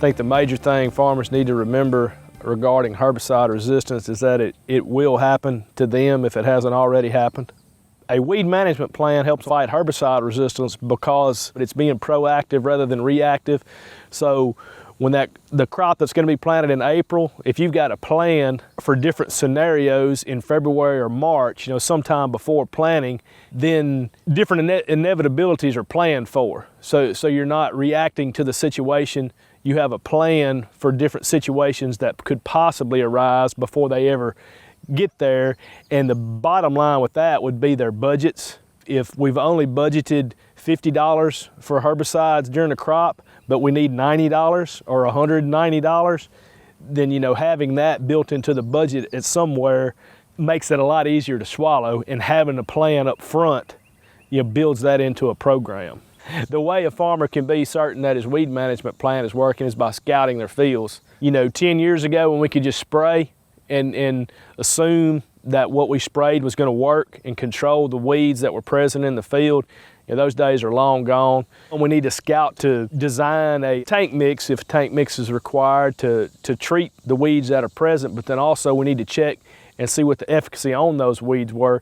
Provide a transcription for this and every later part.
think the major thing farmers need to remember regarding herbicide resistance is that it will happen to them if it hasn't already happened. A weed management plan helps fight herbicide resistance because it's being proactive rather than reactive. So when the crop that's going to be planted in April, if you've got a plan for different scenarios in February or March, sometime before planting, then different inevitabilities are planned for. So you're not reacting to the situation. You have a plan for different situations that could possibly arise before they ever get there. And the bottom line with that would be their budgets. If we've only budgeted $50 for herbicides during the crop, but we need $90 or $190, then having that built into the budget at somewhere makes it a lot easier to swallow, and having a plan up front builds that into a program. The way a farmer can be certain that his weed management plan is working is by scouting their fields. 10 years ago when we could just spray and assume that what we sprayed was going to work and control the weeds that were present in the field, those days are long gone. We need to scout to design a tank mix if tank mix is required to treat the weeds that are present, but then also we need to check and see what the efficacy on those weeds were.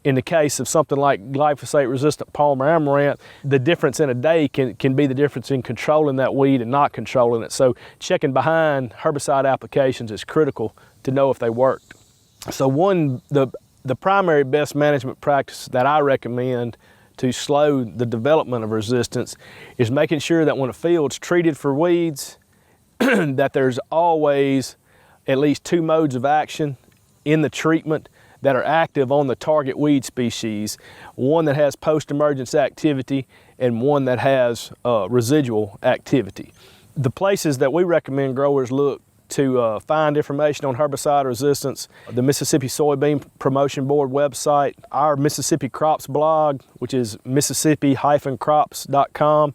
In the case of something like glyphosate-resistant Palmer amaranth, the difference in a day can be the difference in controlling that weed and not controlling it. So checking behind herbicide applications is critical to know if they worked. So the primary best management practice that I recommend to slow the development of resistance is making sure that when a field's treated for weeds, that there's always at least 2 modes of action in the treatment that are active on the target weed species, one that has post-emergence activity and one that has residual activity. The places that we recommend growers look to find information on herbicide resistance: the Mississippi Soybean Promotion Board website, our Mississippi Crops blog, which is mississippi-crops.com.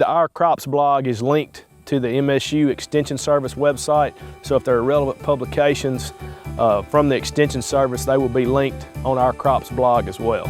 Our crops blog is linked to the MSU Extension Service website, so if there are relevant publications from the Extension Service, they will be linked on our crops blog as well.